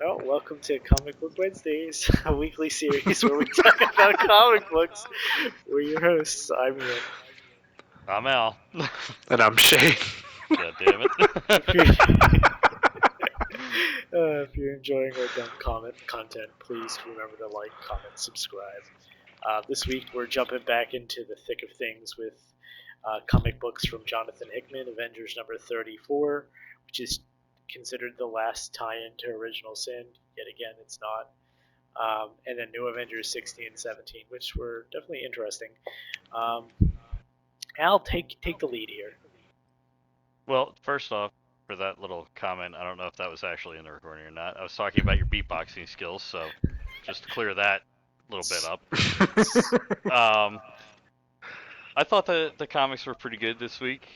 Oh, welcome to Comic Book Wednesdays, a weekly series where we talk about comic books. We're your hosts. I'm Ian. I'm Al. And I'm Shane. God damn it. If you're, if you're enjoying our dumb comment content, please remember to like, comment, subscribe. This week we're jumping back into the thick of things with comic books from Jonathan Hickman, Avengers number 34, which is considered the last tie-in to Original Sin. Yet again, it's not. And then New Avengers 16 and 17, which were definitely interesting. Um, Al, take the lead here. Well, first off, for that little comment, I don't know if that was actually in the recording or not. I was talking about your beatboxing skills, so just to clear that little bit up. Um, I thought the comics were pretty good this week.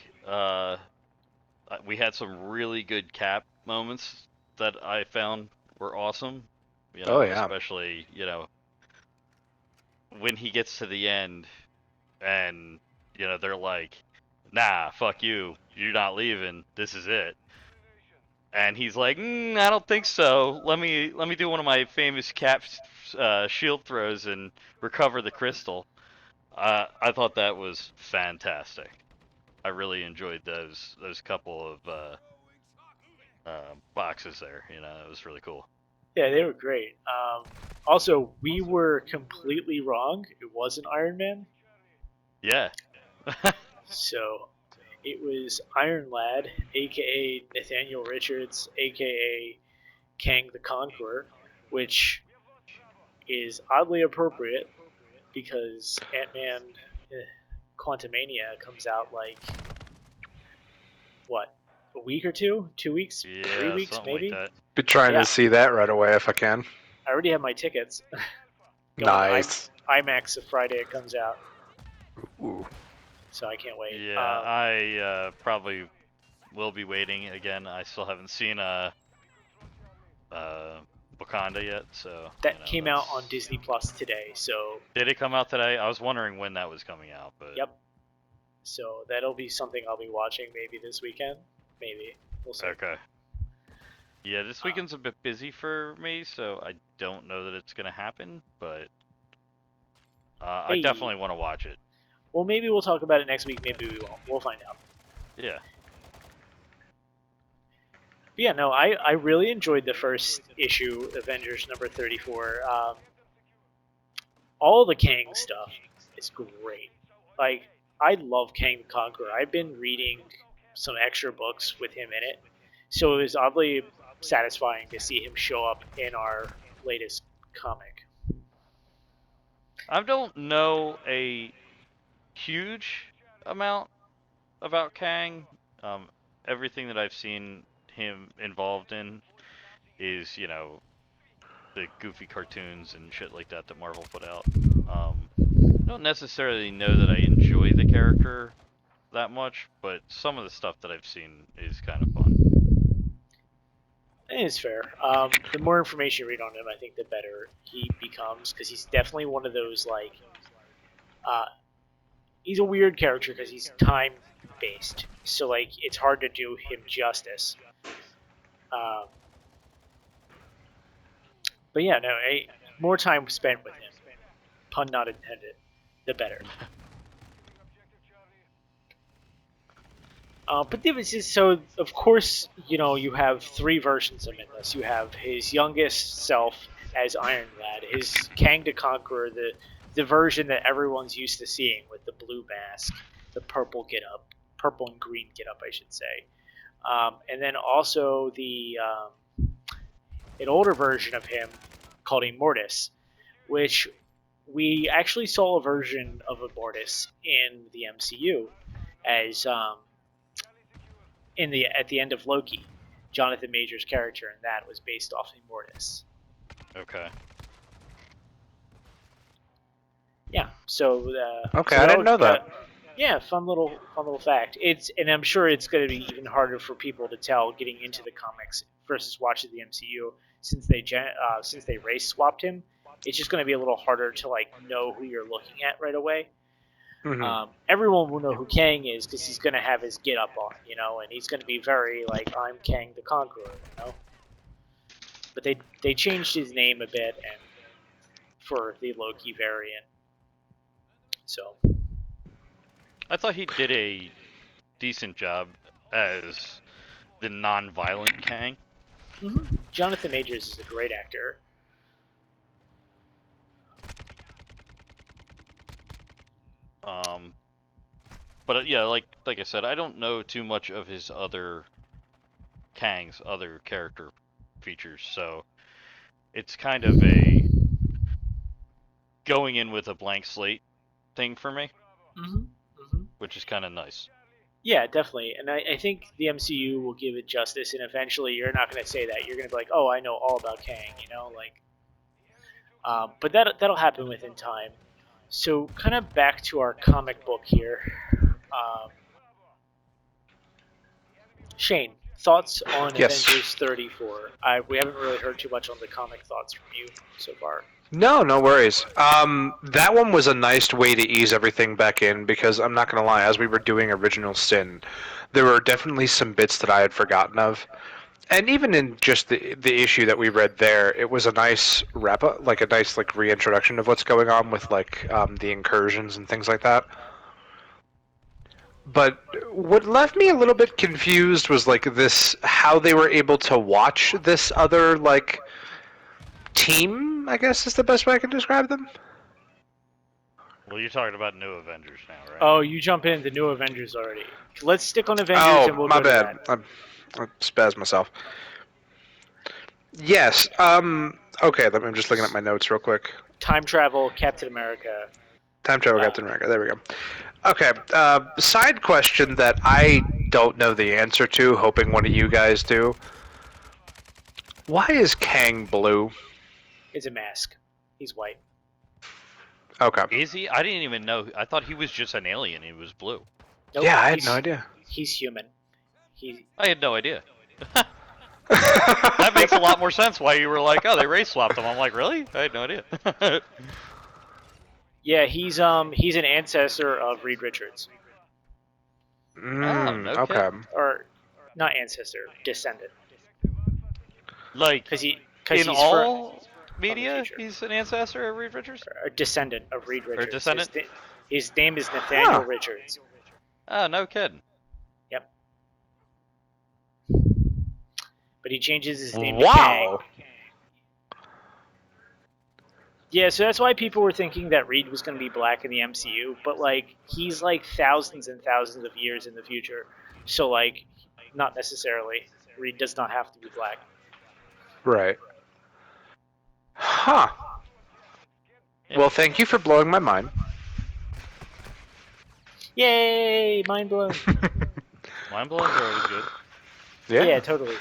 We had some really good Cap moments that I found were awesome. Oh yeah. Especially, when he gets to the end and, they're like, nah, fuck you. You're not leaving. This is it. And he's like, I don't think so. Let me do one of my famous Cap shield throws and recover the crystal. I thought that was fantastic. I really enjoyed those couple of boxes there. It was really cool. Yeah, they were great. Also, we were completely wrong. It wasn't Iron Man. Yeah. So it was Iron Lad, aka Nathaniel Richards, aka Kang the Conqueror, which is oddly appropriate because Ant-Man Quantumania comes out like what, a week or two, 2 weeks, 3 weeks Something like maybe. that. Be trying Yeah, to see that right away if I can. I already have my tickets. Going to Nice. IMAX the Friday it comes out, Ooh. so I can't wait. Yeah, I probably will be waiting again. I still haven't seen uh, Wakanda yet, so That came out on Disney Plus today, so Did it come out today? I was wondering when that was coming out, but yep. So that'll be something I'll be watching maybe this weekend. Maybe we'll see. Okay. Yeah, this weekend's a bit busy for me, so I don't know that it's gonna happen, but I Hey, definitely want to watch it. well, maybe we'll talk about it next week. Maybe we won't. We'll find out. Yeah. But yeah, no, I really enjoyed the first issue, Avengers number 34. All the Kang stuff is great. Like, I love Kang the Conqueror. I've been reading some extra books with him in it, so it was oddly satisfying to see him show up in our latest comic. I don't know a huge amount about Kang. Um, Everything that I've seen him involved in is, the goofy cartoons and shit like that that Marvel put out. I don't necessarily know that I enjoy the character that much, but some of the stuff that I've seen is kind of fun. It is fair. The more information you read on him, I think the better he becomes because he's definitely one of those like. Uh, he's a weird character because he's time based, so like it's hard to do him justice. Um, but yeah, no, more time spent with him, pun not intended, the better. But there was just, so of course you have three versions of him in this. You have his youngest self as Iron Lad, his Kang the Conqueror, the version that everyone's used to seeing with the blue mask, the purple and green get up, I should say, and then also the an older version of him called Immortus, which we actually saw a version of Immortus in the MCU as at the end of Loki. Jonathan Major's character in that was based off Immortus. Okay. Yeah, so Okay, so I didn't know that. Yeah, fun little fact. And I'm sure it's going to be even harder for people to tell getting into the comics versus watching the MCU since they race swapped him. It's just going to be a little harder to like know who you're looking at right away. Everyone will know who Kang is because he's going to have his get up on, and he's going to be very like, I'm Kang the Conqueror, but they changed his name a bit and for the Loki variant. So I thought he did a decent job as the non-violent Kang. Jonathan Majors is a great actor. But yeah, like I said, I don't know too much of his other Kang's other character features, so it's kind of a going in with a blank slate thing for me, which is kind of nice. Yeah, definitely. And I think the MCU will give it justice, and eventually you're not going to say that. You're going to be like, oh, I know all about Kang, you know? But that'll happen within time. So, kind of back to our comic book here. Shane, thoughts on Yes. Avengers 34? We haven't really heard too much on the comic thoughts from you so far. No, no worries. That one was a nice way to ease everything back in because I'm not gonna lie, as we were doing Original Sin, there were definitely some bits that I had forgotten of. And even in just the issue that we read there, it was a nice wrap up, like a nice like reintroduction of what's going on with like the incursions and things like that. But what left me a little bit confused was like this how they were able to watch this other like team, I guess is the best way I can describe them. Well, you're talking about New Avengers now, right? Oh, you jump into New Avengers already. Let's stick on Avengers Oh, and we'll my go to bad. that. I spazzed myself. Yes. Okay, I'm just looking at my notes real quick. Time travel, Captain America. Time travel, Captain America. There we go. Okay. Side question that I don't know the answer to. Hoping one of you guys do. Why is Kang blue? It's a mask. He's white. Okay. Is he? I didn't even know. I thought he was just an alien. He was blue. Nope, Yeah, I had no idea. He's human. I had no idea. That makes a lot more sense why you were like, oh, they race swapped him. I'm like, really? I had no idea. Yeah, he's an ancestor of Reed Richards. Oh, no okay. kidding. Or not ancestor, descendant. Like, Cuz in all media, future. he's an ancestor of Reed Richards? A descendant of Reed Richards. Or descendant? His name is Nathaniel Richards. Oh, no kidding. Yep. But he changes his name to Kang. Yeah, so that's why people were thinking that Reed was going to be black in the MCU, but like he's like thousands and thousands of years in the future. So like not necessarily. Reed does not have to be black. Right. Huh. Well, thank you for blowing my mind. Yay! Mind blown. Mind blowing are always good. Yeah, totally.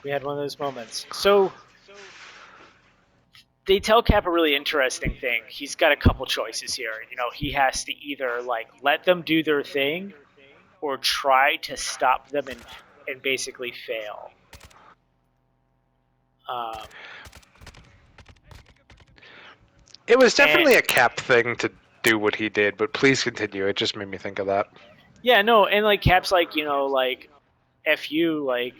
We had one of those moments. So they tell Cap a really interesting thing. He's got a couple choices here. You know, he has to either like let them do their thing or try to stop them and basically fail. It was definitely a Cap thing to do what he did, but please continue. It just made me think of that. Yeah, no, and like Cap's like, you know, like F you, like,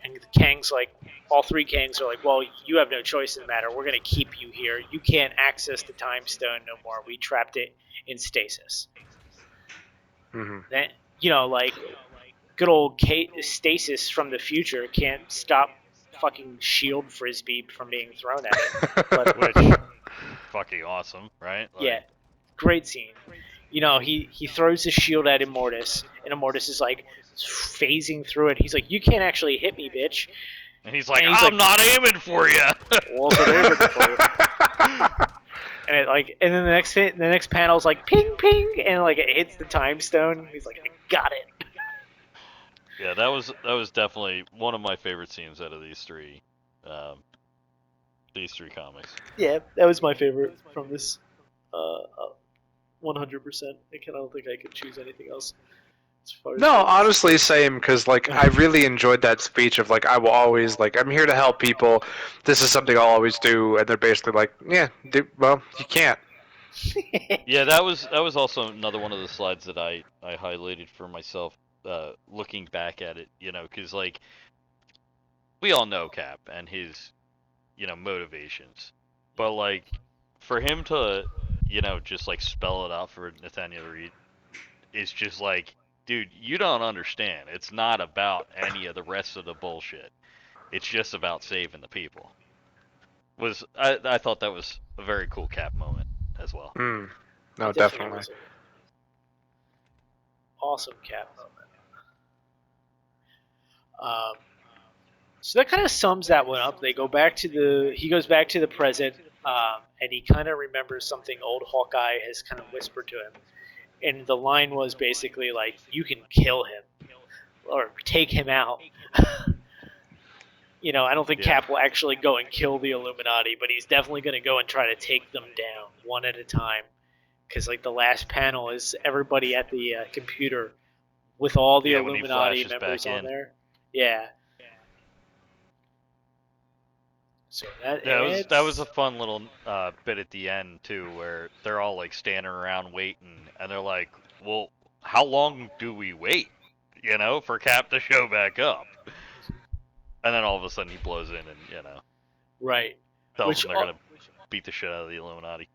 and Kang's like, all three Kangs are like, well, you have no choice in the matter. We're going to keep you here. You can't access the Time Stone no more. We trapped it in stasis. Then, you know, like, good old stasis from the future can't stop fucking shield frisbee from being thrown at it. But, which, fucking awesome, right? Like, yeah, great scene. You know, he throws the shield at Immortus, and Immortus is like phasing through it. He's like, "You can't actually hit me, bitch." And he's like, "I'm not aiming for you." Well, so aiming for you. And it like, and then the next panel's like, "Ping, ping," and like it hits the Time Stone. He's like, "I got it." Yeah, that was definitely one of my favorite scenes out of these three comics. Yeah, that was my favorite from this. 100%. I don't think I could choose anything else. No, honestly, same, because, like, I really enjoyed that speech of, like, I will always, like, I'm here to help people, this is something I'll always do, and they're basically like, yeah, well, you can't. Yeah, that was also another one of the slides that I highlighted for myself, looking back at it, you know, because, like, we all know Cap and his motivations. But like for him to, just like spell it out for Nathaniel to read is just like, dude, you don't understand. It's not about any of the rest of the bullshit. It's just about saving the people. I thought that was a very cool Cap moment as well. No, It definitely definitely. was an awesome Cap moment. So that kind of sums that one up. He goes back to the present, and he kind of remembers something old Hawkeye has kind of whispered to him. And the line was basically like, "You can kill him or take him out." I don't think Yeah. Cap will actually go and kill the Illuminati, but he's definitely going to go and try to take them down one at a time. Because like the last panel is everybody at the computer with all the Yeah, when he Illuminati flashes members back on in. there. Yeah. So That was a fun little bit at the end too, where they're all like standing around waiting, and they're like, "Well, how long do we wait? For Cap to show back up?" And then all of a sudden he blows in and right. tells Which them they're gonna beat the shit out of the Illuminati.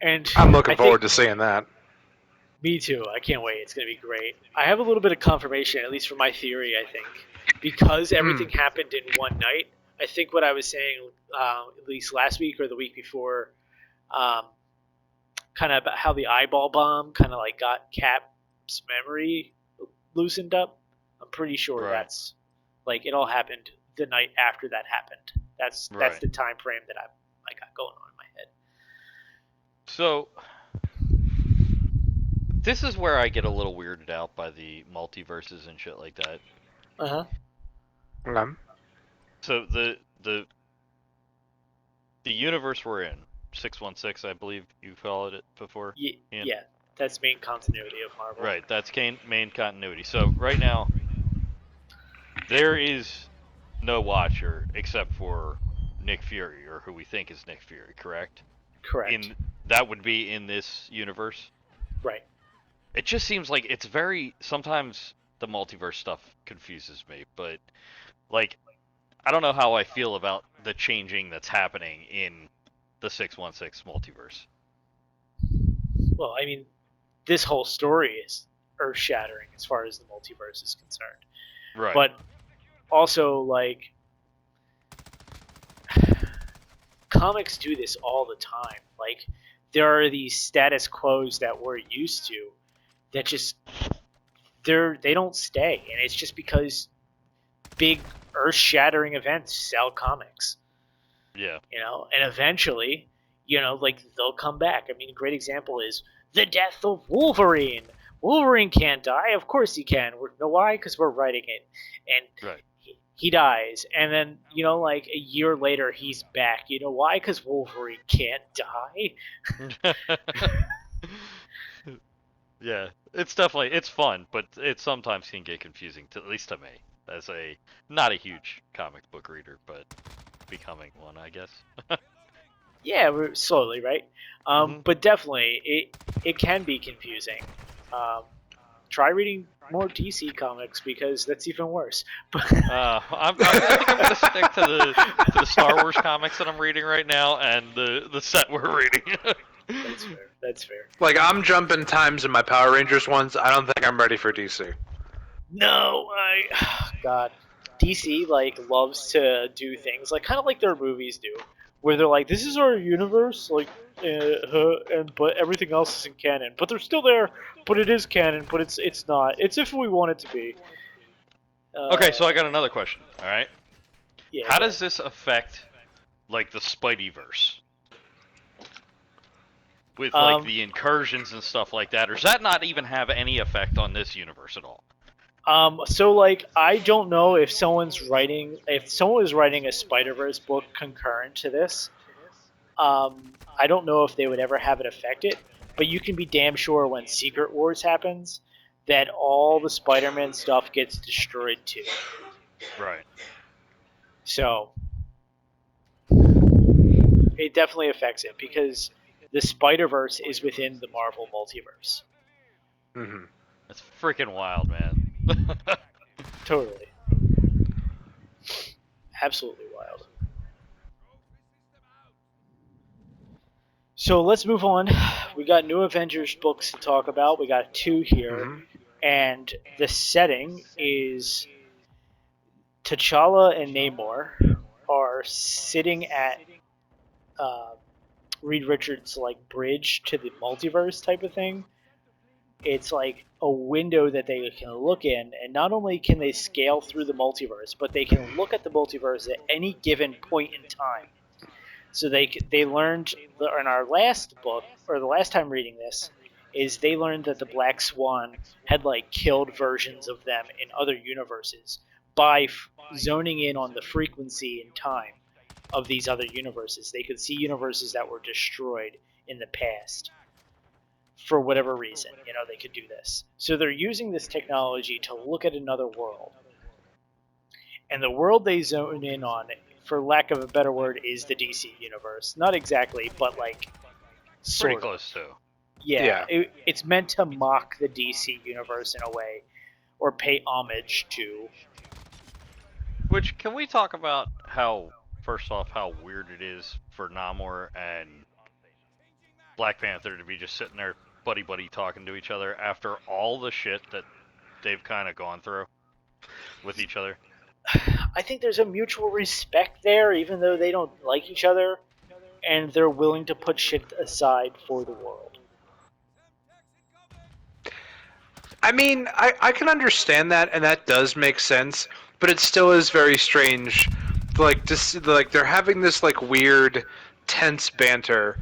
and I'm looking I forward think to seeing that. me too. I can't wait. It's going to be great. I have a little bit of confirmation, at least for my theory. I think because everything happened in one night. I think what I was saying, at least last week or the week before, um, kind of about how the eyeball bomb kind of like got Cap's memory loosened up. I'm pretty sure Right. that's like it all happened the night after that happened. That's Right. the time frame that I got going on in my head. So this is where I get a little weirded out by the multiverses and shit like that. Uh huh. Okay. So the universe we're in, 616, I believe you called it before. Ian? Yeah, that's main continuity of Marvel. Right, that's main continuity. So right now, there is no Watcher except for Nick Fury, or who we think is Nick Fury, correct? Correct. In That would be in this universe. Right. It just seems like it's very sometimes the multiverse stuff confuses me, but like I don't know how I feel about the changing that's happening in the 616 multiverse. Well, I mean, this whole story is earth shattering as far as the multiverse is concerned. Right. But also, like, comics do this all the time. Like, there are these status quos that we're used to that just they don't stay, and it's just because big earth-shattering events sell comics. Yeah. And eventually, like they'll come back. I mean, a great example is the death of Wolverine. Wolverine can't die. Of course he can. Know why? Because we're writing it, and Right. he dies, and then like a year later he's back. You know why? Because Wolverine can't die. Yeah, it's fun, but it sometimes can get confusing, at least to me, as a not a huge comic book reader, but becoming one, I guess. Yeah, we're slowly, right? Mhm. But definitely, it can be confusing. Try reading more DC comics because that's even worse. I think I'm gonna stick to the Star Wars comics that I'm reading right now and the set we're reading. That's fair. That's fair. Like, I'm jumping times in my Power Rangers ones. I don't think I'm ready for DC. No, God, DC like loves to do things like kind of like their movies do, where they're like, "This is our universe," like, and but everything else isn't canon. But they're still there. But it is canon. But it's not. It's if we want it to be. Okay, so I got another question. All right, Yeah. how Go does ahead. this affect like the Spideyverse with like Um, the incursions and stuff like that, or does that not even have any effect on this universe at all? So like I don't know if someone is writing a Spider Verse book concurrent to this. I don't know if they would ever have it affect it, but you can be damn sure when Secret Wars happens that all the Spider-Man stuff gets destroyed too. Right. So it definitely affects it because the Spider Verse is within the Marvel multiverse. Mm-hmm. That's freaking wild, man. Totally, absolutely wild. So let's move on. We got new Avengers books to talk about. We got two here, Hmm. and the setting is T'Challa and Namor are sitting at uh, Reed Richards' like bridge to the multiverse type of thing. It's like a window that they can look in, and not only can they scale through the multiverse, but they can look at the multiverse at any given point in time. So they learned in our last book, or the last time reading this, is they learned that the Black Swan had like killed versions of them in other universes by zoning in on the frequency and time of these other universes. They could see universes that were destroyed in the past for whatever reason. They could do this. So they're using this technology to look at another world. And the world they zone in on, for lack of a better word, is the DC universe. Not exactly, but like Pretty sort of. close to. Yeah, Yeah. it's meant to mock the DC universe in a way, or pay homage to. Which, can we talk about how, first off, how weird it is for Namor and Black Panther to be just sitting there buddy buddy talking to each other after all the shit that they've kind of gone through with each other? I think there's a mutual respect there, even though they don't like each other, and they're willing to put shit aside for the world. I mean, I can understand that, and that does make sense, but it still is very strange. Like, just like they're having this like weird, tense banter,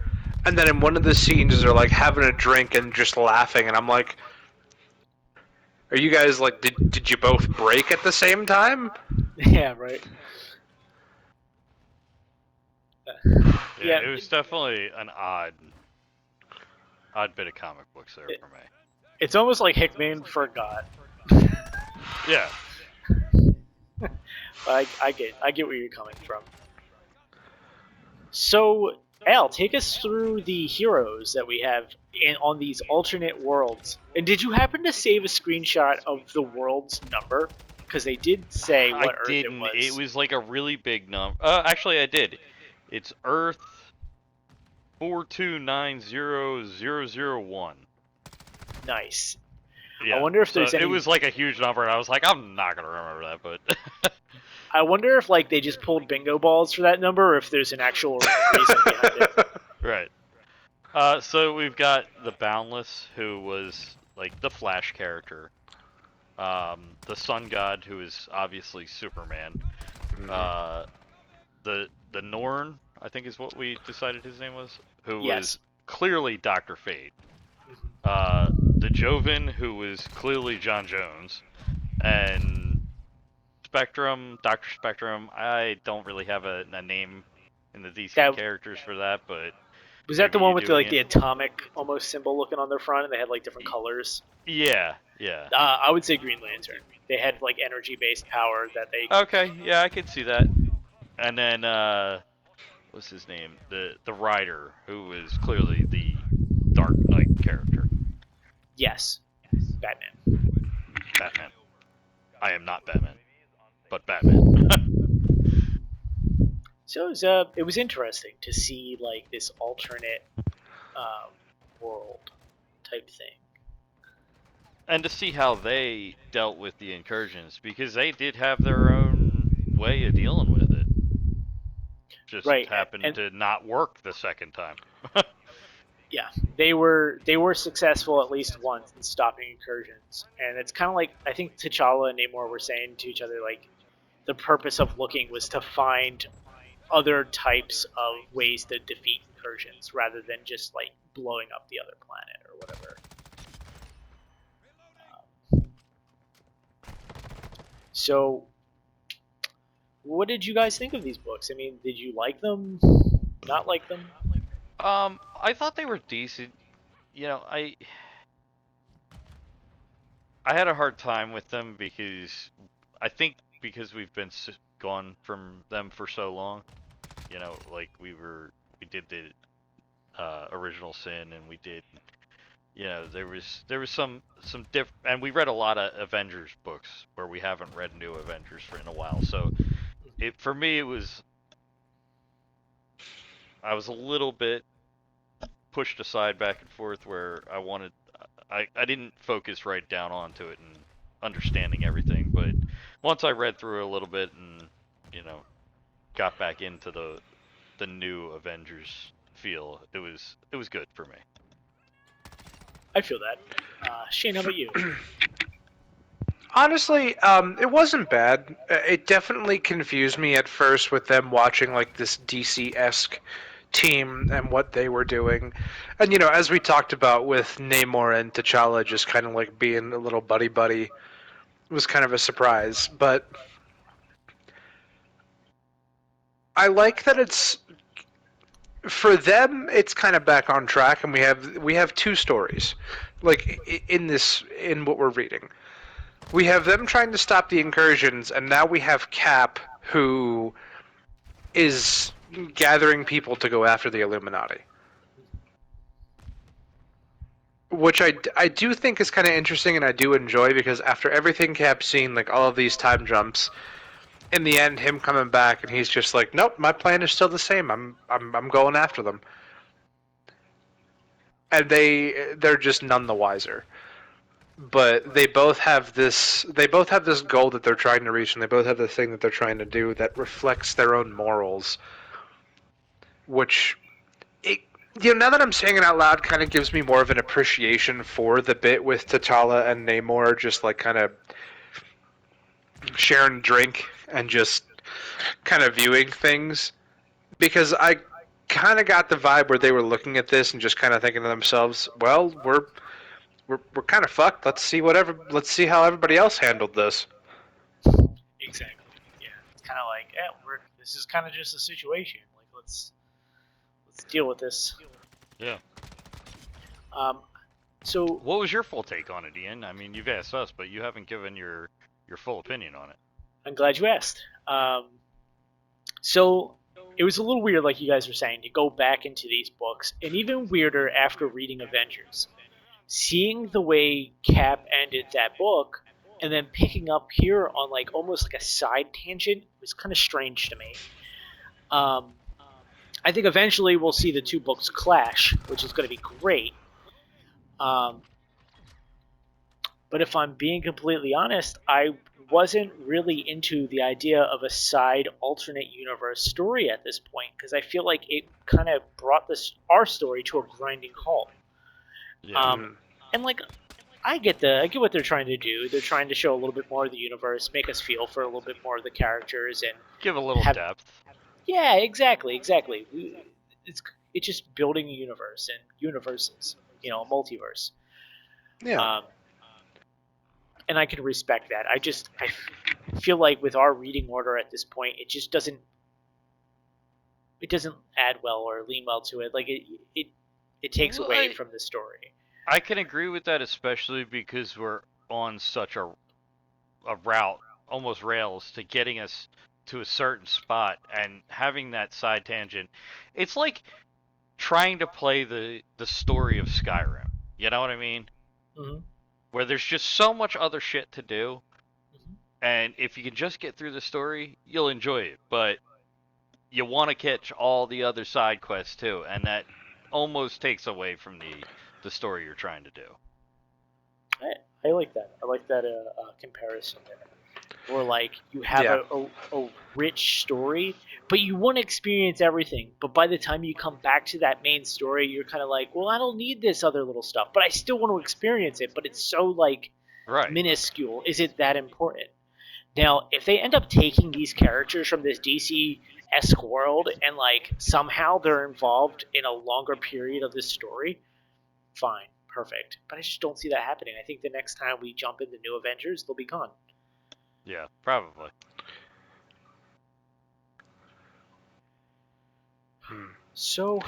and then in one of the scenes they're like having a drink and just laughing, and I'm like, are you guys like, did you both break at the same time? Yeah, right. Yeah, Yeah, it was definitely an odd bit of comic books there for me. it's almost like Hickman forgot. Yeah. I get where you're coming from. So, Al, take us through the heroes that we have on these alternate worlds. And did you happen to save a screenshot of the world's number? Because they did say I what Earth it didn't. It was. was like a really big number. Actually, I did. It's Earth 4290001. Nice. I Yeah. wonder if So there's it any. was like a huge number, and I was like, I'm not gonna remember that, but I wonder if like they just pulled bingo balls for that number, or if there's an actual reason behind it. right. So we've got the Boundless, who was like the Flash character. The Sun God, who is obviously Superman. Uh, the Norn, I think is what we decided his name was, who was Yes. clearly Doctor Fate. The Joven, who was clearly John Jones, and Doctor Spectrum. I don't really have a name in the DC That characters for that, but was that the maybe one you with do like the again. atomic almost symbol looking on their front, and they had like different colors. Yeah, yeah. I would say Green Lantern. They had like energy based power that they. Okay, yeah, I could see that. And then what's his name? The Rider, who is clearly the Dark Knight character. Yes, Batman. Batman. I am not Batman, but Batman. So it was interesting to see like this alternate uh, world type thing. And to see how they dealt with the incursions, because they did have their own way of dealing with it. Just Right, happened and to not work the second time. yeah, they were successful at least once in stopping incursions, and it's kind of like I think T'Challa and Namor were saying to each other like the purpose of looking was to find other types of ways to defeat incursions rather than just like blowing up the other planet or whatever. So, what did you guys think of these books? I mean, did you like them? Not like them? I thought they were decent. You know, I had a hard time with them because I think because we've been gone from them for so long. You know, like we did the original sin, and we did. You know, there was some diff, and we read a lot of Avengers books where we haven't read new Avengers for in a while. So for me it was I was a little bit pushed aside back and forth where I didn't focus right down onto it and understanding everything, but once I read through it a little bit and got back into the new Avengers feel, it was good for me. I feel that. Shane, how about you? Honestly, it wasn't bad. It definitely confused me at first with them watching like this DC-esque team and what they were doing. And as we talked about with Namor and T'Challa just kind of like being a little buddy-buddy, it was kind of a surprise. But I like that it's for them it's kind of back on track and we have two stories like in what we're reading. We have them trying to stop the incursions, and now we have Cap, who is gathering people to go after the Illuminati. Which I do think is kind of interesting, and I do enjoy, because after everything Cap's seen, like all of these time jumps, in the end, him coming back, and he's just like, nope, my plan is still the same. I'm going after them. And they're just none the wiser. But they both have this goal that they're trying to reach, and they both have this thing that they're trying to do that reflects their own morals, which it, now that I'm saying it out loud, kind of gives me more of an appreciation for the bit with T'Challa and Namor just like kind of sharing a drink and just kind of viewing things, because I kind of got the vibe where they were looking at this and just kind of thinking to themselves, well, we're kind of fucked. Let's see how everybody else handled this. Exactly. Yeah, it's kind of like, yeah, this is kind of just a situation. Like, let's deal with this. Yeah. Um, so What was your full take on it, Ian? I mean, you've asked us, but you haven't given your full opinion on it. I'm glad you asked. So it was a little weird, like you guys were saying, to go back into these books, and even weirder after reading Avengers. Seeing the way Cap ended that book, and then picking up here on like almost like a side tangent was kind of strange to me. Um, I think eventually we'll see the two books clash, which is going to be great. Um, but if I'm being completely honest, I wasn't really into the idea of a side alternate universe story at this point, because I feel like it kind of brought our story to a grinding halt. Yeah. And like I get what they're trying to do. They're trying to show a little bit more of the universe, make us feel for a little bit more of the characters, and Give a little have depth. yeah, exactly. It's just building a universe and universes, a multiverse. Yeah. And I can respect that. I feel like with our reading order at this point, it doesn't add well or lean well to it. Like it takes Well, away from the story. I can agree with that, especially because we're on such a route, almost rails, to getting us to a certain spot, and having that side tangent. It's like trying to play the story of Skyrim. You know what I mean? Mm-hmm. Where there's just so much other shit to do, Mm-hmm. and if you can just get through the story, you'll enjoy it. But you want to catch all the other side quests too, and that almost takes away from the story you're trying to do. I like that. I like that comparison there. Or like you have Yeah. a rich story, but you want to experience everything. But by the time you come back to that main story, you're kind of like, well, I don't need this other little stuff, but I still want to experience it. But it's so like Right. minuscule. Is it that important? Now, if they end up taking these characters from this DC-esque world and like somehow they're involved in a longer period of this story, fine, perfect. But I just don't see that happening. I think the next time we jump into New Avengers, they'll be gone. Yeah, probably. So,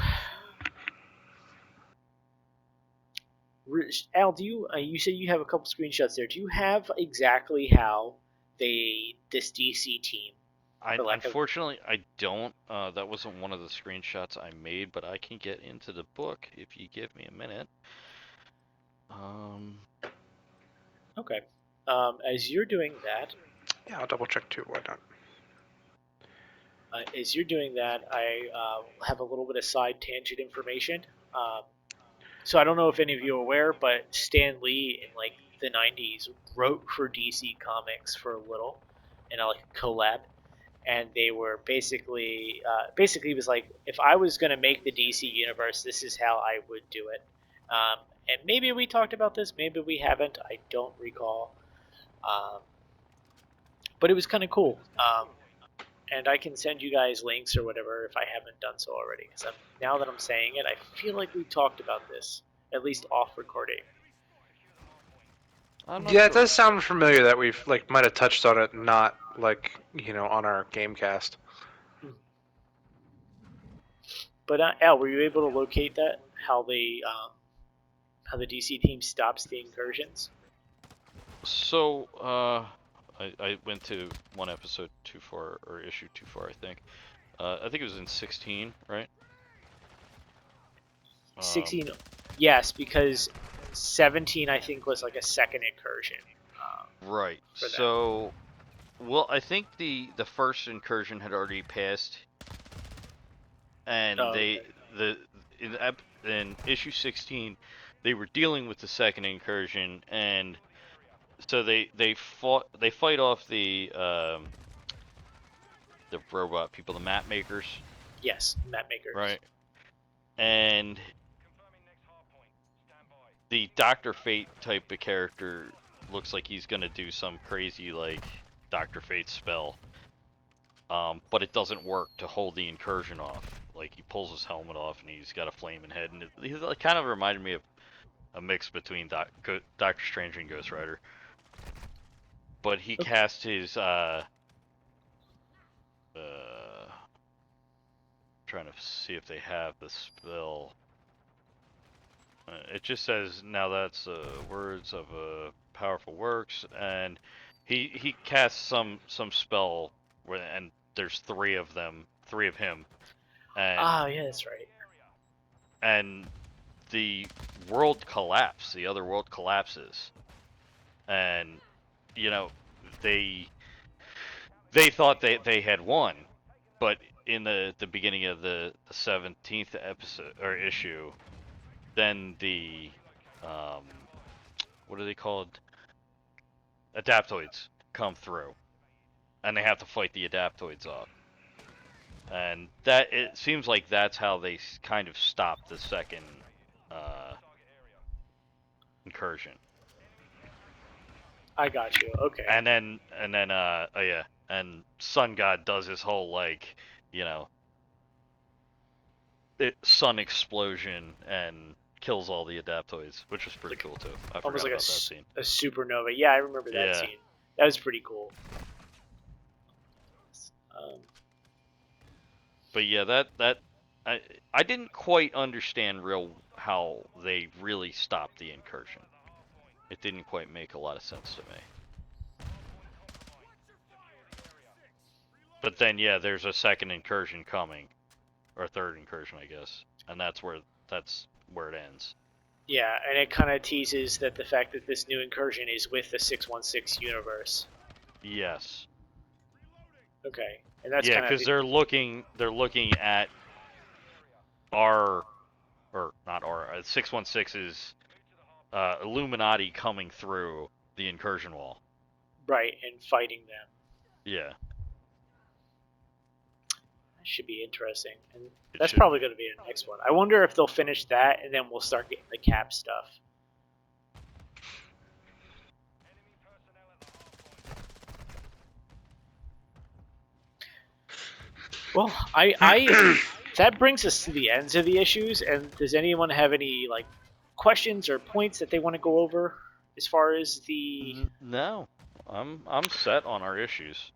Al, do you? You said you have a couple screenshots there. Do you have exactly how this DC team? Unfortunately, I don't. That wasn't one of the screenshots I made, but I can get into the book if you give me a minute. Okay. As you're doing that, Yeah, I'll double check too. Why not? as you're doing that, I have a little bit of side tangent information. So I don't know if any of you are aware, but Stan Lee in like the '90s wrote for DC Comics for a little, in a like collab, and they were basically it was like, if I was going to make the DC universe, this is how I would do it. And maybe we talked about this, maybe we haven't. I don't recall. Um, but it was kind of cool. And I can send you guys links or whatever if I haven't done so already. Because now that I'm saying it, I feel like we talked about this at least off recording. I'm not Yeah, it sure. does sound familiar that we've like might have touched on it, not like on our Gamecast. But Al, were you able to locate that? How the DC team stops the incursions? So, I went to one episode too far, or issue too far, I think. I think it was in 16, right? 16, yes, because 17 I think was like a second incursion. Right. For them. So, well, I think the first incursion had already passed, and Okay. in issue 16, they were dealing with the second incursion, and so they fight off the robot people, the map makers, Yes, map makers. right? And the Doctor Fate type of character looks like he's gonna do some crazy like Doctor Fate spell, but it doesn't work to hold the incursion off. Like he pulls his helmet off and he's got a flaming head, and it kind of reminded me of a mix between Doctor Strange and Ghost Rider. But he cast his trying to see if they have the spell. It just says now that's words of powerful works, and he casts some spell where, and there's three of him, and Yeah, that's right. and the world collapses. The other world collapses, and you know they thought they had won, but in the beginning of the 17th episode or issue, then the what are they called? Adaptoids come through, and they have to fight the adaptoids off. And that it seems like that's how they kind of stop the second uh, incursion. I got you. Okay. And then oh yeah, and Sun God does his whole like you know sun explosion and kills all the adaptoids, which was pretty cool too. I Almost forgot like about that scene. a supernova. Yeah, I remember that Yeah. scene. That was pretty cool. Um, But yeah, that I didn't quite understand how they really stopped the incursion. It didn't quite make a lot of sense to me. But then yeah, there's a second incursion coming, or a third incursion, I guess, and that's where it ends. yeah, and it kind of teases that the fact that this new incursion is with the 616 universe. Yes. Okay, and that's Yeah, kind of because they're looking at our or not our 616's Illuminati coming through the incursion wall. right and fighting them. Yeah. Should be interesting, and It that's should probably be. going to be the next one. I wonder if they'll finish that, and then we'll start getting the Cap stuff. Well, I that brings us to the ends of the issues. And does anyone have any like questions or points that they want to go over as far as the? No, I'm set on our issues.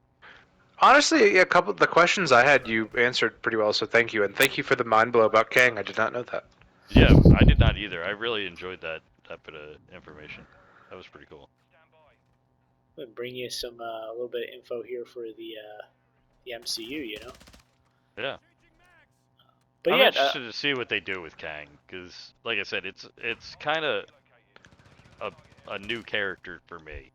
Honestly, a couple of the questions I had you answered pretty well, so thank you, and thank you for the mind blow about Kang. I did not know that. Yeah, I did not either. I really enjoyed that bit of information. That was pretty cool. I'm gonna bring you some a little bit of info here for the MCU. You know, Yeah. but I'm yeah, interested to see what they do with Kang, because, like I said, it's kind of a new character for me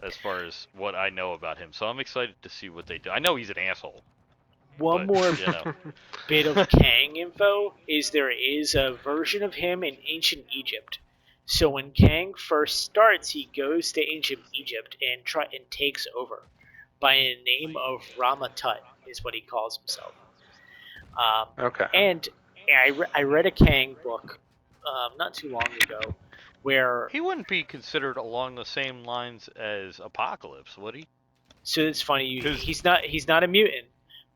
as far as what I know about him. So I'm excited to see what they do. I know he's an asshole, One but more you know, bit of Kang info is there is a version of him in ancient Egypt. So when Kang first starts, he goes to ancient Egypt and takes over by the name of Ramatut is what he calls himself. Um, Okay. and I read a Kang book not too long ago where he wouldn't be considered along the same lines as Apocalypse, would he? so it's funny Because he's not a mutant,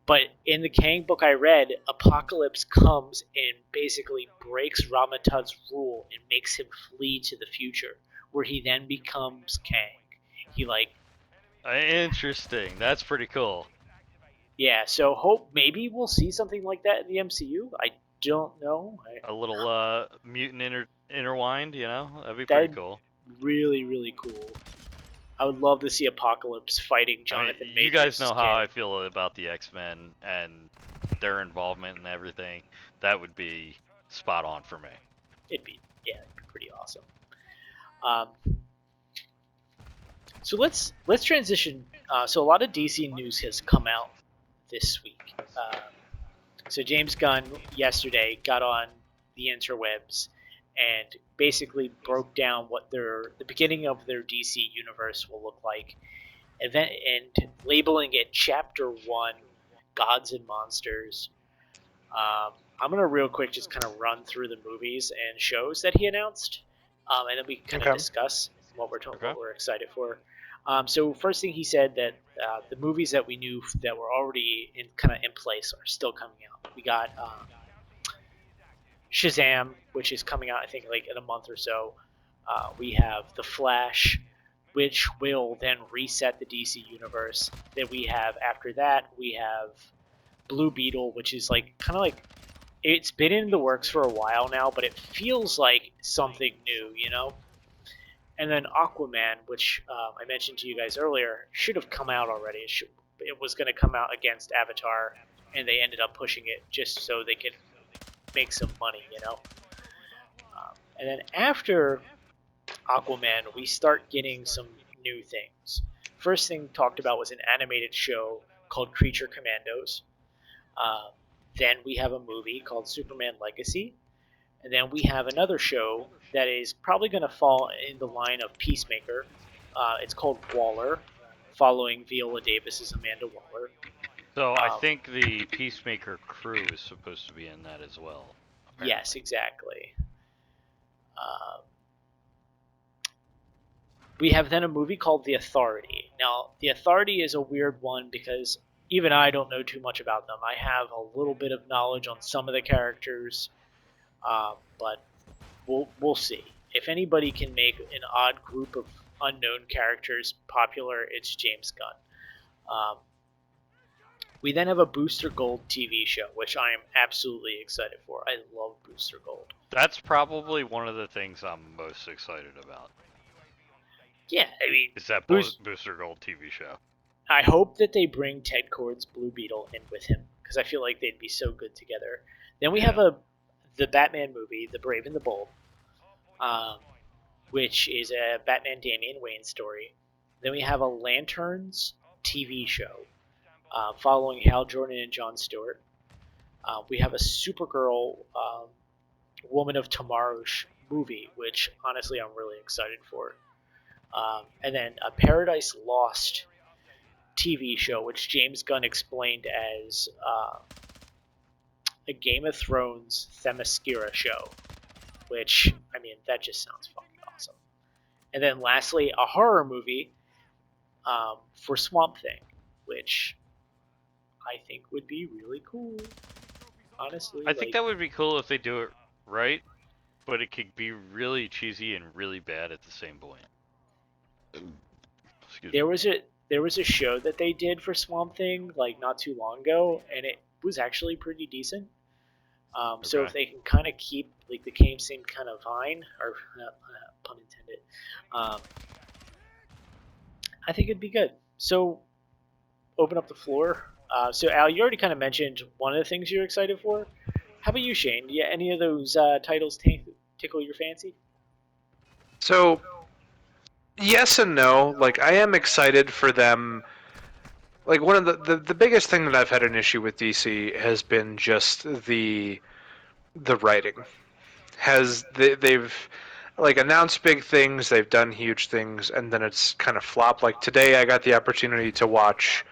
but in the Kang book I read, Apocalypse comes and basically breaks Ramatut's rule and makes him flee to the future, where he then becomes Kang. He like interesting. That's pretty cool. yeah, so hope maybe we'll see something like that in the MCU. I don't know. A little mutant intertwined, you know, that'd be pretty That'd cool. really cool. I would love to see Apocalypse fighting I mean, Jonathan you guys Majors' know how kid. I feel about the X-Men and their involvement and everything. That would be spot on for me. It'd be pretty awesome. Um, so let's transition. So a lot of DC news has come out this week. So James Gunn yesterday got on the interwebs and basically broke down what the beginning of their DC universe will look like, and labeling it Chapter One, Gods and Monsters. I'm gonna real quick just kind of run through the movies and shows that he announced, and then we kind of Okay. discuss Okay. what we're excited for. So first thing he said that the movies that we knew that were already in place are still coming out. We got Shazam, which is coming out I think like in a month or so. We have The Flash, which will then reset the DC universe. Then we have after that we have Blue Beetle, which is like kind of like it's been in the works for a while now, but it feels like something new, you know. And then Aquaman, which I mentioned to you guys earlier, should have come out already. It was going to come out against Avatar, and they ended up pushing it just so they could make some money, you know. And then after Aquaman, we start getting some new things. First thing talked about was an animated show called Creature Commandos. Um, then we have a movie called Superman Legacy, and then we have another show that is probably going to fall in the line of Peacemaker. It's called Waller, following Viola Davis's Amanda Waller. So I Um, think the Peacemaker crew is supposed to be in that as well, yes, apparently. exactly. Um, we have then a movie called The Authority. Now, The Authority is a weird one because even I don't know too much about them. I have a little bit of knowledge on some of the characters, but we'll see. If anybody can make an odd group of unknown characters popular, it's James Gunn. Um, we then have a Booster Gold TV show, which I am absolutely excited for. I love Booster Gold. That's probably one of the things I'm most excited about. Yeah, I mean, Is that Boost, Booster Gold TV show? I hope that they bring Ted Kord's Blue Beetle in with him because I feel like they'd be so good together. Then we have Yeah. the Batman movie, The Brave and the Bold, um, which is a Batman Damian Wayne story. Then we have a Lanterns TV show following Hal Jordan and Jon Stewart. We have a Supergirl Woman of Tomorrow movie, which honestly I'm really excited for. And then a Paradise Lost TV show, which James Gunn explained as a Game of Thrones Themyscira show, which, I mean, that just sounds fucking awesome. And then lastly, a horror movie for Swamp Thing, which I think would be really cool. Honestly, I think like, that would be cool if they do it right, but it could be really cheesy and really bad at the same point. Excuse me. there was a there was a show that they did for Swamp Thing like not too long ago, and it was actually pretty decent. So Okay. if they can kind of keep like the same kind of vine, or pun intended, um, I think it'd be good. So open up the floor. So Al, you already kind of mentioned one of the things you're excited for. How about you, Shane? Yeah, any of those titles tickle your fancy? So yes and no. Like I am excited for them. like one of the biggest thing that I've had an issue with DC has been just the writing. They've like announced big things, they've done huge things, and then it's kind of flopped. Like today, I got the opportunity to watch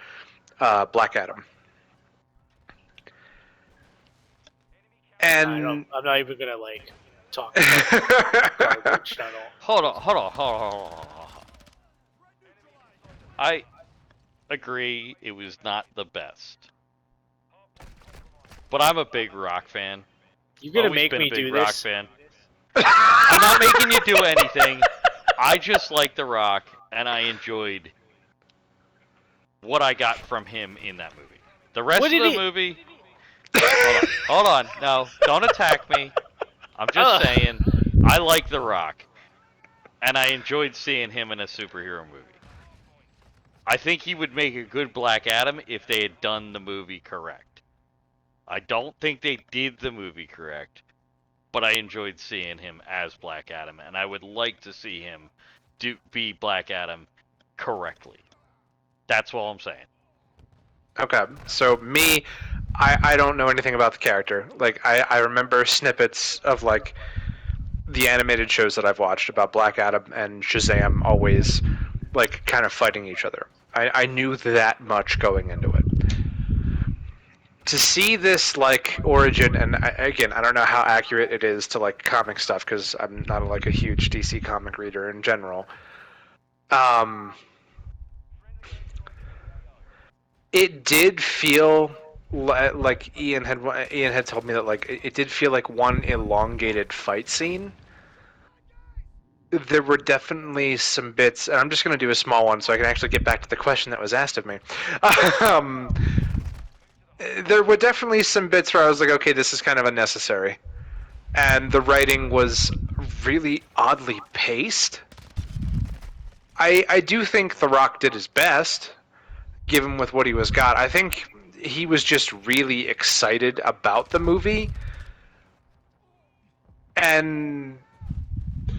Black Adam, and I'm not even gonna like talk about garbage at all. Hold on, hold on, hold on, hold on, hold on. I agree it was not the best. But I'm a big Rock fan. You're gonna Always make been a me big do Rock this. fan. I'm not making you do anything. I just like The Rock, and I enjoyed what I got from him in that movie. The rest What of did the he? movie, hold on. No, don't attack me. I'm just Ugh. saying, I like The Rock, and I enjoyed seeing him in a superhero movie. I think he would make a good Black Adam if they had done the movie correct. I don't think they did the movie correct, but I enjoyed seeing him as Black Adam, and I would like to see him be Black Adam correctly. That's all I'm saying. Okay, so me, I don't know anything about the character. Like I remember snippets of like the animated shows that I've watched about Black Adam and Shazam always like kind of fighting each other. I knew that much going into it. To see this like origin, and again, I don't know how accurate it is to like comic stuff because I'm not like a huge DC comic reader in general. Um, it did feel like Ian had told me that like it did feel like one elongated fight scene. There were definitely some bits, and I'm just going to do a small one so I can actually get back to the question that was asked of me. um, there were definitely some bits where I was like, okay, this is kind of unnecessary, and the writing was really oddly paced. I do think The Rock did his best, given with what he was got. I think he was just really excited about the movie, and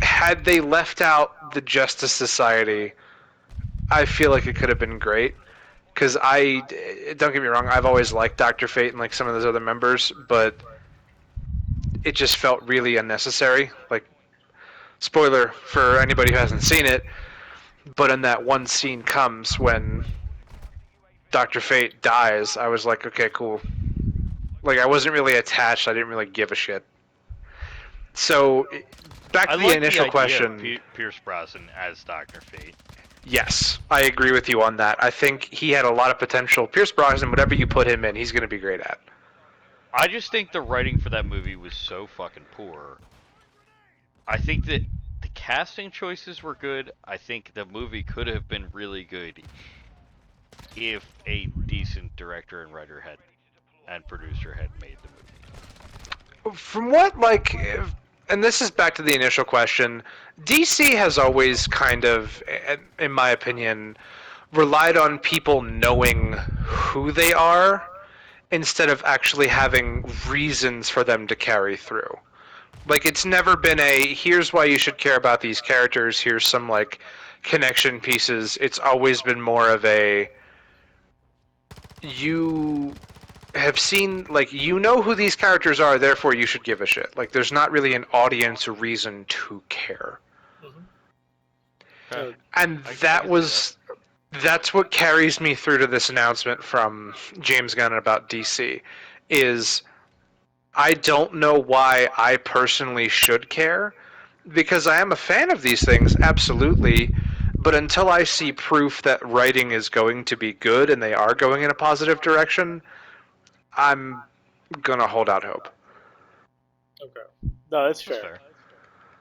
had they left out the Justice Society, I feel like it could have been great. Because don't get me wrong, I've always liked Doctor Fate and like some of those other members, but it just felt really unnecessary. Like, spoiler for anybody who hasn't seen it, but in that one scene comes when Doctor Fate dies, I was like, okay, cool. Like, I wasn't really attached. I didn't really give a shit. So, back I to the like the initial idea of question. Pierce Brosnan as Dr. Fate. Yes, I agree with you on that. I think he had a lot of potential. Pierce Brosnan, whatever you put him in, he's going to be great at. I just think the writing for that movie was so fucking poor. I think that the casting choices were good. I think the movie could have been really good if a decent director and writer had and producer had made the movie. From what, like, and this is back to the initial question, DC has always kind of, in my opinion, relied on people knowing who they are instead of actually having reasons for them to carry through. Like, it's never been a here's why you should care about these characters, here's some like connection pieces. It's always been more of a you have seen, like, you know who these characters are, therefore you should give a shit. Like, there's not really an audience reason to care. Mm-hmm. Okay. And I that can see that. that's what carries me through to this announcement from James Gunn about DC is I don't know why I personally should care because I am a fan of these things, absolutely, but until I see proof that writing is going to be good and they are going in a positive direction, I'm gonna hold out hope. Okay. No, that's That's fair.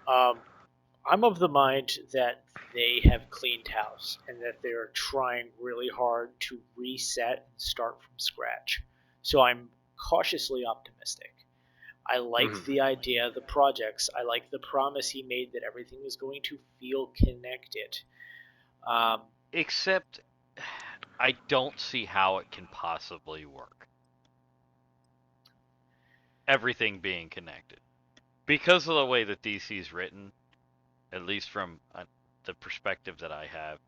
fair. Um, I'm of the mind that they have cleaned house and that they are trying really hard to reset and start from scratch. So I'm cautiously optimistic. I like Mhm. the idea of the projects. I like the promise he made that everything is going to feel connected. Um, Except, I don't see how it can possibly work. Everything being connected. Because of the way that DC's written, at least from the perspective that I have,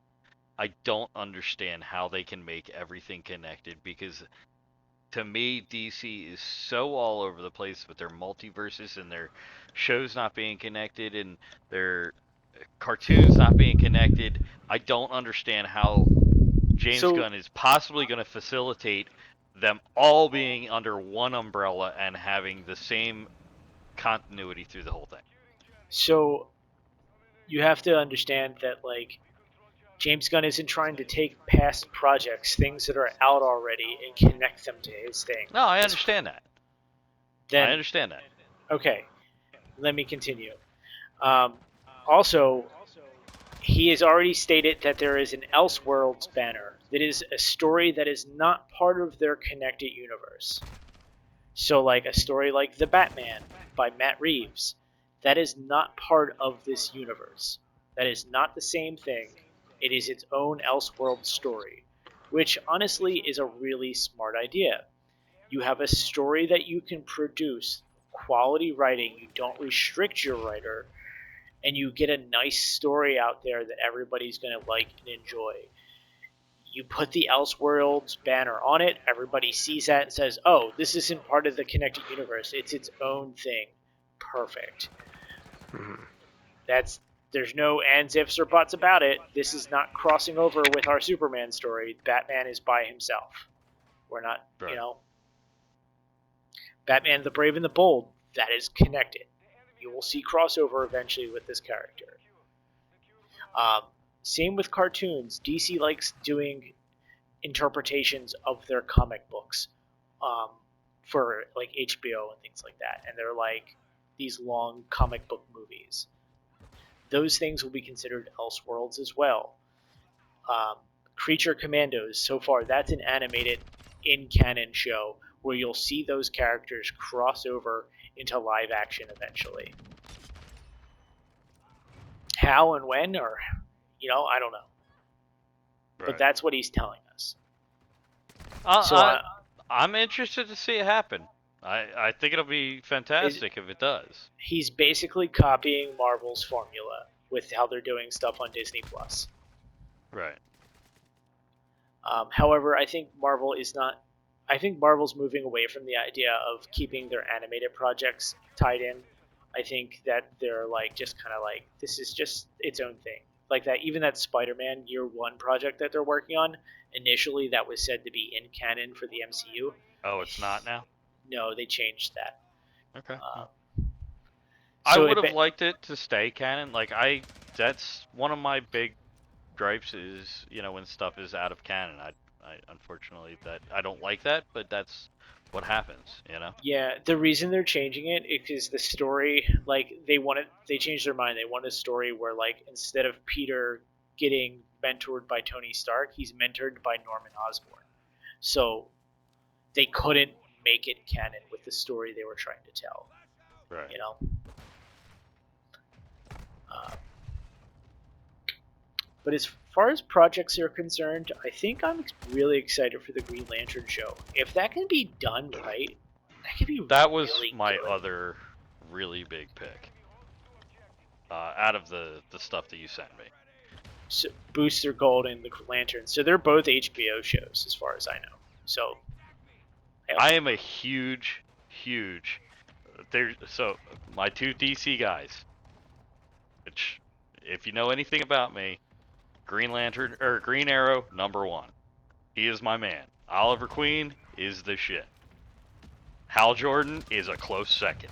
I don't understand how they can make everything connected, because to me, DC is so all over the place with their multiverses and their shows not being connected and their cartoons not being connected. I don't understand how James So Gunn is possibly going to facilitate them all being under one umbrella and having the same continuity through the whole thing. so you have to understand that like James Gunn isn't trying to take past projects, things that are out already, and connect them to his thing. No, I understand that. I Then understand that. okay, let me continue. Um, Also, he has already stated that there is an Elseworlds banner that is a story that is not part of their connected universe. So, like a story like The Batman by Matt Reeves, that is not part of this universe. That is not the same thing. It is its own Elseworld story, which honestly is a really smart idea. You have a story that you can produce, quality writing, you don't restrict your writer, and you get a nice story out there that everybody's going to like and enjoy. You put the Elseworlds banner on it, everybody sees that and says, oh, this isn't part of the connected universe, it's its own thing. Perfect. Mhm. There's no ands, ifs, or buts about it. This is not crossing over with our Superman story. Batman is by himself. We're not, Right. Batman the Brave and the Bold, that is connected. You will see crossover eventually with this character. Um, Same with cartoons. DC likes doing interpretations of their comic books um, for like HBO and things like that, and they're like these long comic book movies. Those things will be considered Elseworlds as well. Um, Creature Commandos, so far, that's an animated in canon show where you'll see those characters cross over into live action eventually. How and when, or I don't know, Right. but that's what he's telling us. So I'm interested to see it happen. I think it'll be fantastic if it does. he's basically copying Marvel's formula with how they're doing stuff on Disney Plus. Right. However, I think Marvel is not. I think Marvel's moving away from the idea of keeping their animated projects tied in. I think that they're like just kind of like this is just its own thing. Like that, even that Spider-Man Year One project that they're working on. Initially, that was said to be in canon for the MCU. Oh, it's not now? No, they changed that. Okay. I So would have liked it to stay canon. That's one of my big gripes is, when stuff is out of canon. I unfortunately that I don't like that, but that's what happens. Yeah, the reason they're changing it is because the story, like they changed their mind. They want a story where, like, instead of Peter getting mentored by Tony Stark, he's mentored by Norman Osborn. So they couldn't make it canon with the story they were trying to tell. Right. Uh, but as far as projects are concerned, I think I'm really excited for the Green Lantern show. If that can be done right, that could be That was really my good. other really big pick. Out of the stuff that you sent me. So Booster Gold and the Lantern. So they're both HBO shows, as far as I know. So I am a huge. So my two DC guys, which, if you know anything about me, Green Lantern or Green Arrow, #1. He is my man. Oliver Queen is the shit. Hal Jordan is a close second.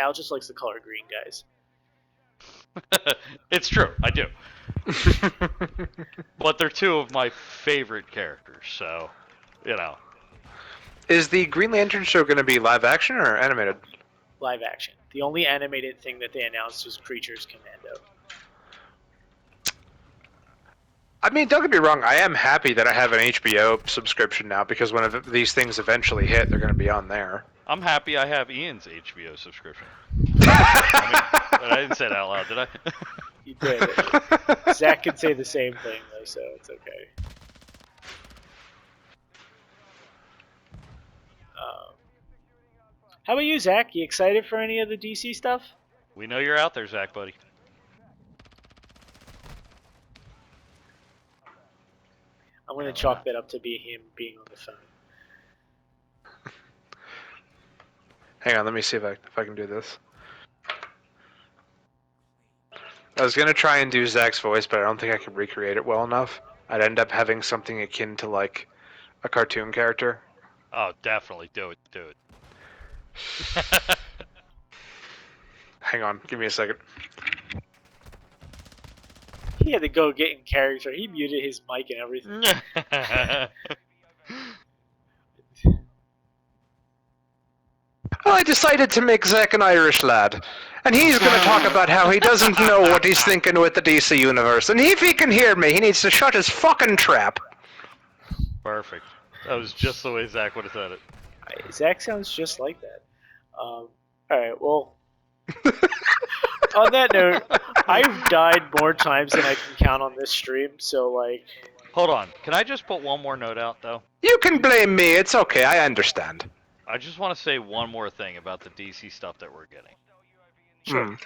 Al just likes the color green, guys. It's true, I do. But they're two of my favorite characters, so, Is the Green Lantern show going to be live action or animated? Live action. The only animated thing that they announced was Creatures Commando. I mean, don't get me wrong. I am happy that I have an HBO subscription now because when these things eventually hit, they're going to be on there. I'm happy I have Ian's HBO subscription. I didn't say that out loud, did I? You did. Zach could say the same thing, though, so it's okay. How about you, Zach? You excited for any of the DC stuff? We know you're out there, Zach, buddy. I'm gonna Apparently chalk not. that up to be him being on the phone. Hang on, let me see if I can do this. I was gonna try and do Zach's voice, but I don't think I could recreate it well enough. I'd end up having something akin to like a cartoon character. Oh, definitely do it. Do it. Hang on, give me a second. He had to go get in character. He muted his mic and everything. Well, I decided to make Zach an Irish lad, and he's going to talk about how he doesn't know what he's thinking with the DC universe, and if he can hear me, he needs to shut his fucking trap. Perfect. That was just the way Zach would have said it. Zach sounds just like that. All right, well, on that note, I've died more times than I can count on this stream. So like, Hold on. Can I just put one more note out, though? You can blame me, it's okay, I understand. I just want to say one more thing about the DC stuff that we're getting. sure.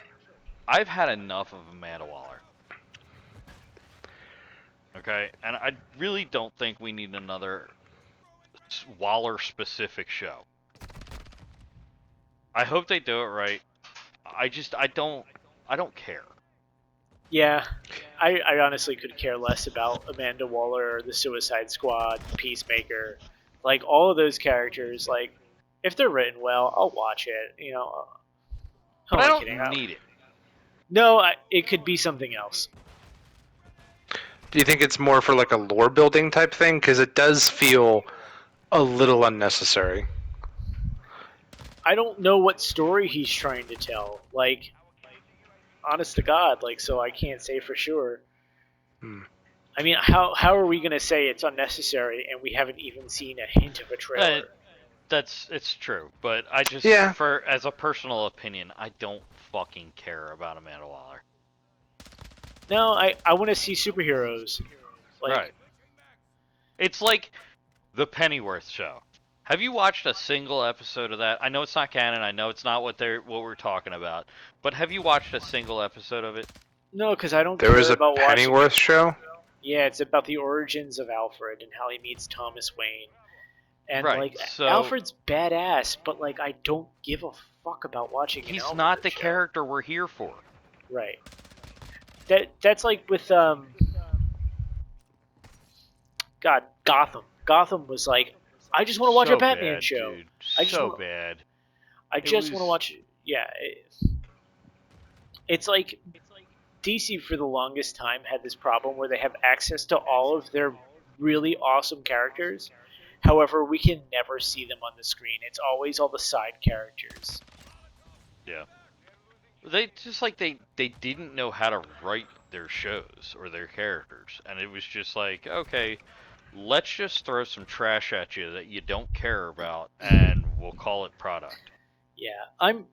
I've had enough of Amanda Waller. Okay? And I really don't think we need another Waller-specific show. I hope they do it right. I don't care. Yeah, I honestly could care less about Amanda Waller, the Suicide Squad, Peacemaker, like all of those characters. Like, if they're written well, I'll watch it. You know, But I'm I only don't kidding. need it. No, it could be something else. Do you think it's more for like a lore building type thing? Because it does feel a little unnecessary. I don't know what story he's trying to tell. Like, honest to God, like, so I can't say for sure. I mean, how are we going to say it's unnecessary and we haven't even seen a hint of a trailer? It's true, but I just Yeah. as a personal opinion, I don't fucking care about Amanda Waller. No, I want to see superheroes. Like, Right. It's like the Pennyworth show. Have you watched a single episode of that? I know it's not canon. I know it's not what we're talking about. But have you watched a single episode of it? no, because I don't There was care a about watching Pennyworth it. show? Yeah, it's about the origins of Alfred and how he meets Thomas Wayne. And Right. like, So Alfred's badass, but like, I don't give a fuck about watching an he's Alfred not the show. character we're here for. Right. That's like with God, Gotham. Gotham was like, I just want to watch a Batman bad, show. dude. I just So want. bad. I just want to was- watch. Yeah, it's like DC for the longest time had this problem where they have access to all of their really awesome characters. However, we can never see them on the screen. It's always all the side characters. Yeah. They just like they didn't know how to write their shows or their characters, and it was just like, okay, let's just throw some trash at you that you don't care about, and we'll call it product. Yeah, I'm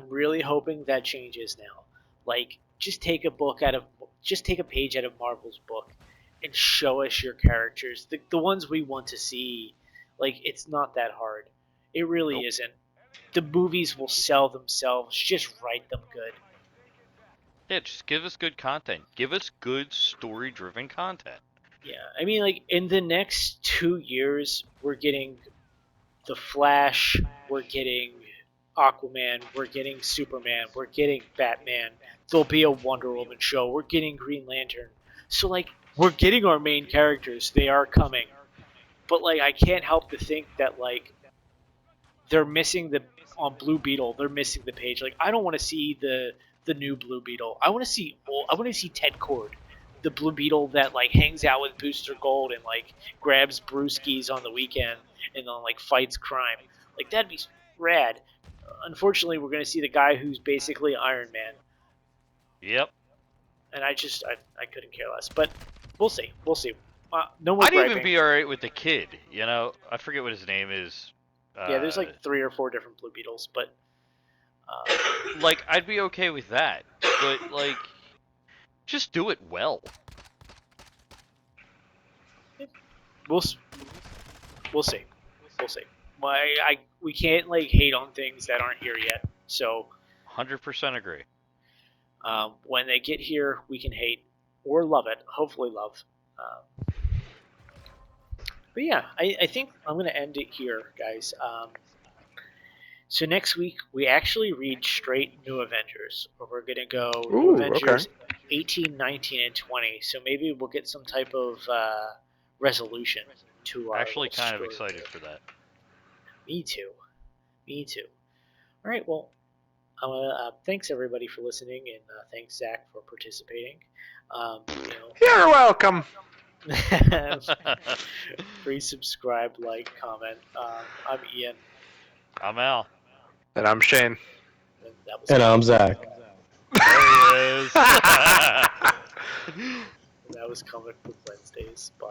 really hoping that changes now. Like, just take a page out of Marvel's book, and show us your characters, the ones we want to see. Like, it's not that hard. It really Nope. isn't. The movies will sell themselves. Just write them good. Yeah, just give us good content. Give us good story-driven content. Yeah, I mean, like, in the next 2 years, we're getting The Flash, we're getting Aquaman, we're getting Superman, we're getting Batman. There'll be a Wonder Woman show. We're getting Green Lantern. So, like, we're getting our main characters. They are coming. But, like, I can't help to think that, like, they're missing the on Blue Beetle. They're missing the page. Like, I don't want to see the new Blue Beetle. I want to see Ted Cord, the Blue Beetle that like hangs out with Booster Gold and like grabs brewskis on the weekend and then like fights crime. Like, that'd be rad. Unfortunately, we're gonna see the guy who's basically Iron Man, Yep. and I couldn't care less. But we'll see. We'll see. No more I'd griping. even be alright with the kid, you know? I forget what his name is. Yeah, there's like 3 or 4 different Blue Beetles, but like, I'd be okay with that. But, like, just do it well. we'll we'll see. We'll see. We can't like hate on things that aren't here yet. So 100% agree. when they get here, we can hate or love it. Hopefully, love. But yeah, I think I'm going to end it here, guys. So next week we actually read straight New Avengers, where we're going to go New Ooh, okay. Avengers 18, 19, and 20. So maybe we'll get some type of resolution to our Actually, little kind of story excited here. for that. Me too. Me too. All right. Well, thanks everybody for listening, and thanks Zach for participating. Um, you You're welcome. know, please subscribe, like, comment. I'm Ian, I'm Al. And I'm Shane. and that was And I'm Comic Book. Zach. There he is. And that was Comic Book Wednesdays. Bye.